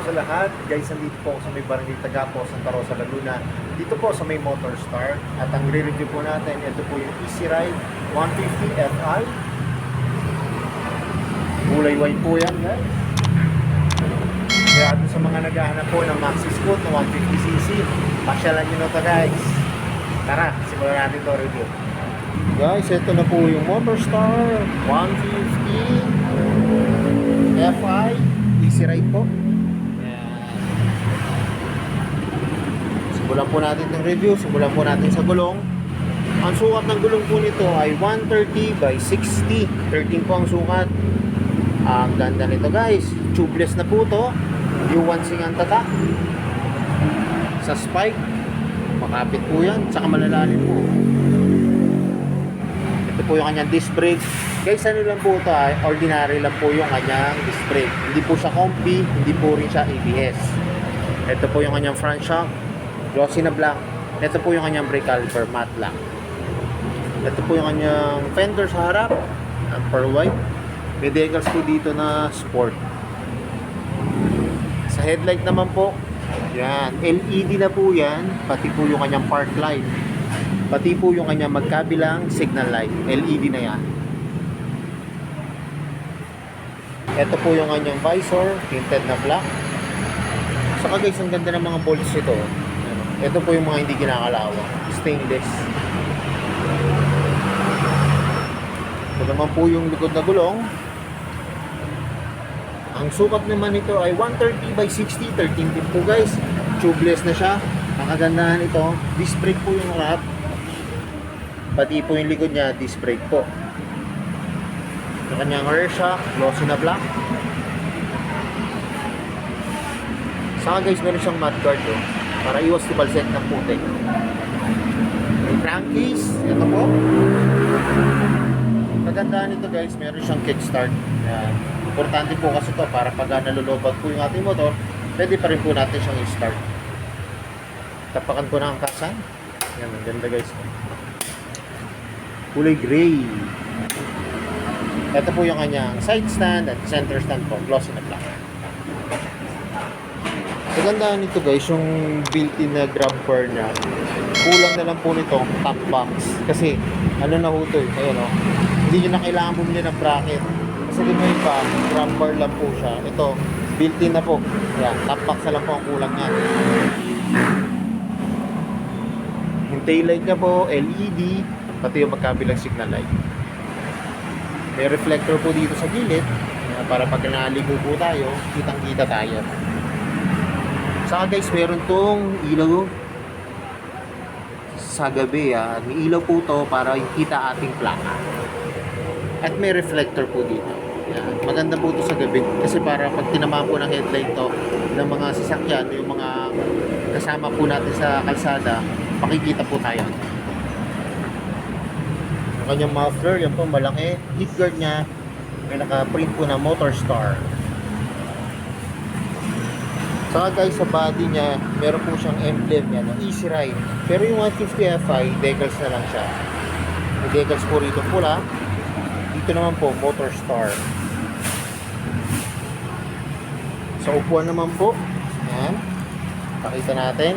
po sa lahat. Guys, nandito po ako sa may Barangay Tagapo, Santa Rosa, Laguna. Dito po sa may Motor Star. At ang re-review po natin, ito po yung Easy Ride 150 Fi. Kulay white po yan, guys. Kaya sa mga naghahanap po ng Maxi Scoot na 150cc, pasyalan nyo na ito, guys. Tara, simulan natin ito review. Guys, ito na po yung Motor Star 150 Fi. Easy Ride po. Simulan po natin ng review. Simulan po natin sa gulong. Ang sukat ng gulong po nito ay 130 by 60. 13 po ang sukat. Ang ganda nito, guys. Tubeless na po to. U1 ang tatak. Sa spike, makapit po yan. Tsaka malalalim po. Ito po yung kanyang disc brake. Guys, ano lang po ito, ordinary lang po yung kanyang disc brake. Hindi po siya comfy, hindi po rin siya ABS. Ito po yung kanyang front shock, glossy na black. Ito po yung kanyang brake caliper, matte black. Ito po yung kanyang fender sa harap, pearl white. May decals po dito na sport. Sa headlight naman po, yan, LED na po yan, pati po yung kanyang park light. Pati po yung kanyang magkabilang signal light, LED na yan. Ito po yung kanyang visor, tinted na black. Saka guys, ang ganda ng mga bolts ito. Ito po yung mga hindi kinakalawang, stainless. Ito naman po yung likod na gulong. Ang sukat naman ito ay 130 by 60, 13 din po guys. Tubeless na siya. Ang kagandahan ito, disc brake po yung harap. Pati po yung likod niya, disc brake po. Yung kanyang rear shock, glossy na black. Saka guys, meron siyang mud guard para iwas tibalsek ng putik. May crankcase, ito po. Kagandahan nito guys, meron siyang kickstart. Importante po kasi ito para pag nalulobag po yung ating motor, pwede pa rin po natin siyang i-start. Tapakan po na ang kasan. Yan, ang ganda guys. Kulay gray. Ito po yung kanyang side stand at center stand po, glossy na black. Kagandahan nito guys, yung built-in na grab bar niya. Kulang na lang po nito top box. Kasi ano na ho ito eh, ayan o. Hindi nyo na kailangan bumili ng bracket. Kasi di mo yung grab bar lang po siya. Ito, built-in na po. Ayan, top box na lang po ang kulang niya. Yung taillight niya po, LED, pati yung magkabilang signal light. May reflector po dito sa gilid para pag naligo po tayo, kitang-kita tayo. Saka guys, meron tong ilaw sa gabi. May ilaw po to para kita ating plaka. At may reflector po dito. Yan. Maganda po to sa gabi kasi para pag tinamaan po ng headlight to ng mga sasakyan, yung mga kasama po natin sa kalsada, makikita po tayo. Kanyang muffler, yan po malaki. Heat guard niya, may naka-print po na Motor Star. Saka guys, sa body niya, meron po siyang emblem niya ng Easy Ride. Pero yung 150 Fi, decals na lang siya. May decals po rito pula. Dito naman po, Motor Star. Sa upuan naman po, yan. Pakita natin.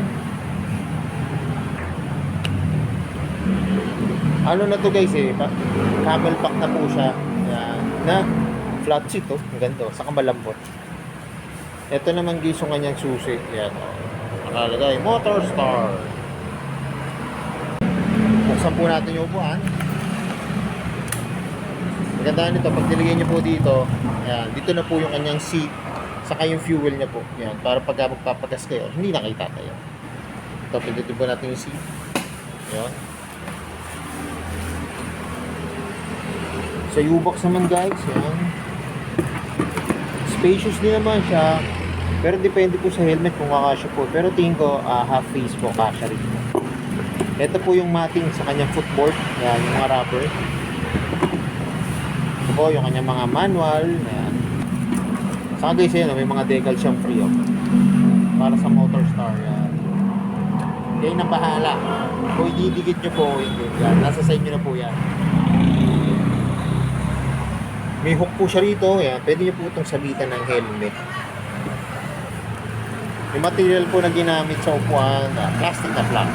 Ano na to guys camel pack na po siya. Yan. Na flat seat ang ganda, saka malambot. Ito naman guys yung kanyang susi. Yan nakalagay Motor Star. Buksan po natin yung upuan. Maganda nito pag nilagay niyo po dito. Yan, dito na po yung kanyang seat, saka yung fuel niya po. Yan, para pag magpapagas kayo, hindi na kayo tatayo. Ito, pindutin po natin yung seat. Yan. Sa U-box naman guys, yan. Spacious din naman siya. Pero depende po sa helmet kung kakasya po. Pero tingin ko half face po, kasya rin. Ito po yung matting sa kanyang footboard. Yan, yung mga rubber. Ito po yung kanyang mga manual. Yan. Saka guys, yan, may mga decals siyang free. Para sa Motor Star. Yan. Kayo na bahala. Kung ididikit nyo po, yan. Nasa sa inyo na po yan. May hook po siya rito. Yan. Pwede nyo po itong sabitan ng helmet. Yung material po na ginamit sa upuan, plastic na flat.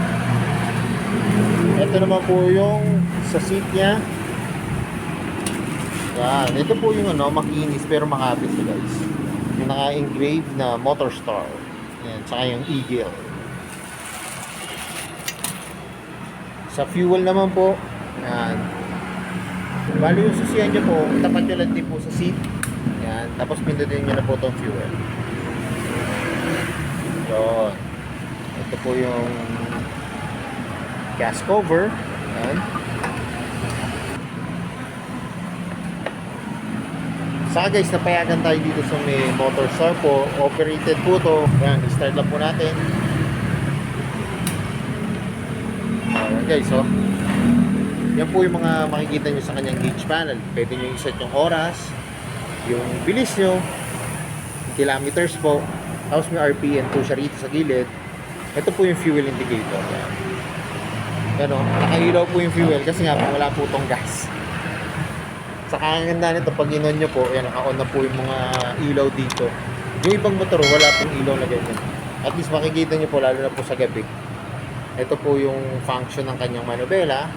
Ito naman po yung sa seat niya. Yan. Ito po yung makinis pero makapit to guys. Yung naka-engrave na Motor Star. Yan. Saka yung Eagle. Sa fuel naman po, yan. Bali yung susiyan nyo po, tapat nyo lang din po sa seat. Yan. Tapos pindutin nyo na po itong fuel. Yun. Ito po yung gas cover. Yan. Saka guys, napayagan tayo dito sa may Motor Star po. Operated po to. Yan, start lang po natin. Ayan guys, oh. Yan po yung mga makikita nyo sa kanyang gauge panel. Pwede nyo iset yung oras, yung bilis nyo, yung kilometers po. Tapos may RPM po siya rito sa gilid. Ito po yung fuel indicator. Yan. Yan, oh. Nakailaw po yung fuel kasi nga po wala po itong gas. Sa kaganda nito, pag inon nyo po, yan, naka-on na po yung mga ilaw dito. Yung ibang motor, wala pong ilaw na ganyan. At least makikita nyo po, lalo na po sa gabi. Ito po yung function ng kanyang manubela.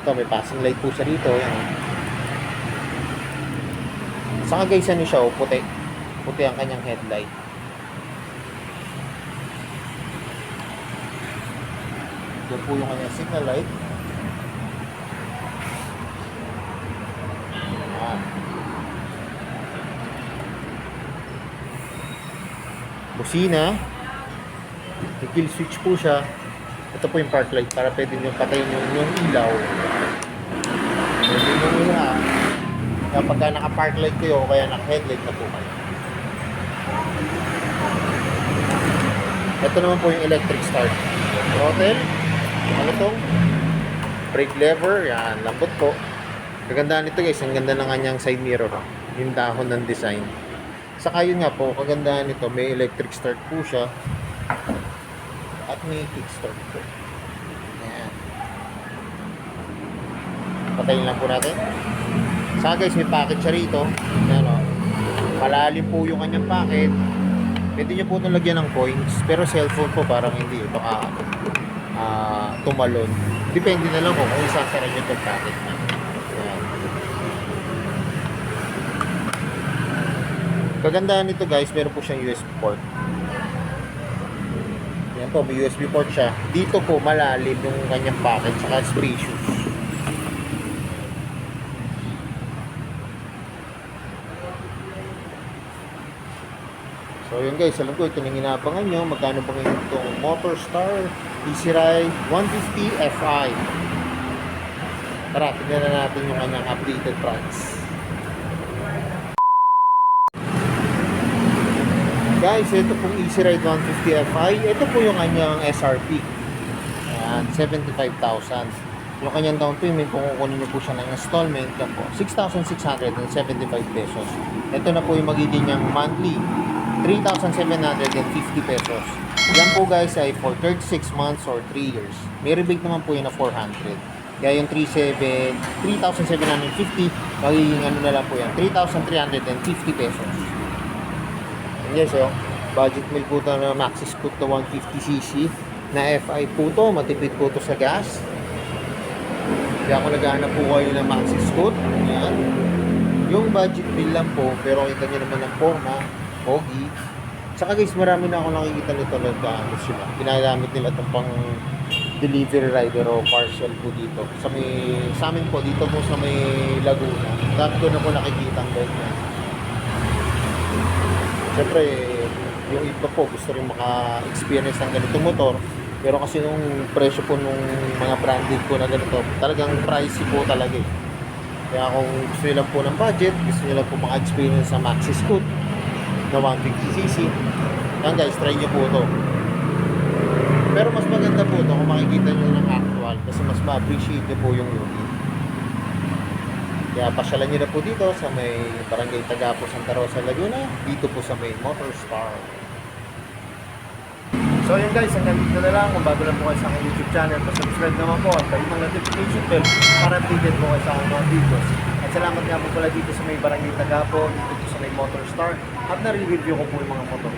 Ito, may passing light po siya rito. Yan. Saka guys, ano siya, puti. Puti ang kanyang headlight. Ito po yung kanyang signal light. Busina, kill switch po siya. Ito po yung park light para pwede nyo patayin yung ilaw. Pwede nyo muna kapag naka-park light kayo o kaya naka-headlight na po kayo. Ito naman po yung electric start. Throttle, ano tong brake lever, yan, lambot po. Kagandahan nito guys, ang ganda ng kanyang side mirror, yung dahon ng design. Saka yun nga po, kagandahan nito, may electric start po siya at may kick start po. Ayan. Patayin lang po natin. Saka guys, may packet siya rito. Ayan, o. Malalim po yung kanyang packet. Pwede nyo po itong lagyan ng coins, pero cellphone po parang hindi ito tumalon. Depende na lang kung isasara nyo itong packet na. Kagandahan nito guys, meron po siyang USB port. Yan po, may USB port siya. Dito po malalim yung kanyang packet saka spacious. So yun guys, alam ko ito nang inabangan nyo. Magkano ba ngayon itong Motor Star Easy Ride 150 Fi. Tara, tignan na natin yung kanyang updated price. Guys, ito pong Easy Ride 150 Fi. Ito po yung kanyang SRP. Ayan, 75,000. Yung kanyang down payment, kung kukunin nyo po siya ng installment, yan po, 6,675 pesos. Ito na po yung magiging niyang monthly, 3,750 pesos. Yan po guys ay for 36 months or 3 years. May rebate naman po yun na 400. Kaya yung 3,750, magiging ano na lang po yan, 3,350 pesos. Yes, so, budget meal po ito na Maxi Scoot na 150cc na Fi po ito, matipid po ito sa gas. Kaya kung naghahanap po kayo ng Maxi Scoot, yan. Yung budget meal lang po, pero kita nyo naman ng forma, pogi. Saka guys, marami na ako nakikita nito na sila. Ginagamit nila itong pang delivery rider o parcel po dito. Sa amin po, dito po sa may Laguna. Dami ko na po nakikita ang ganyan. Siyempre, yung iba po gusto rin maka-experience ng ganitong motor. Pero kasi nung presyo po nung mga branded po na ganito, talagang pricey po talaga eh. Kaya kung gusto nyo lang po ng budget, gusto nyo lang po maka-experience sa Maxi Scoot na 150cc, yan guys, try nyo po ito. Pero mas maganda po ito kung makikita nyo ng actual kasi mas ma-appreciate nyo po yung unit. Kaya pasyalan nyo na po dito sa may Barangay Tagapo, Santa Rosa, Laguna. Dito po sa may Motor Star. So yun guys, hanggang dito na lang. Kung bago lang po kayo sa aking YouTube channel, pasubscribe naman po at kayo ng notification bell para updated po kayo sa aking mga videos. At salamat nga po pala dito sa may Barangay Tagapo, dito po sa may Motor Star at na-review ko po yung mga motor.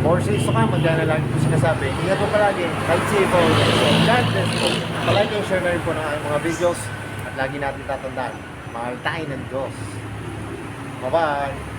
More safe to come, magkana lagi po sinasabi. Ingat po palagi, kahit safe po. So, God bless po. Palagi yung share na rin po ng aking mga videos at lagi natin tatandaan, mahal tayo ng Diyos. Bye-bye!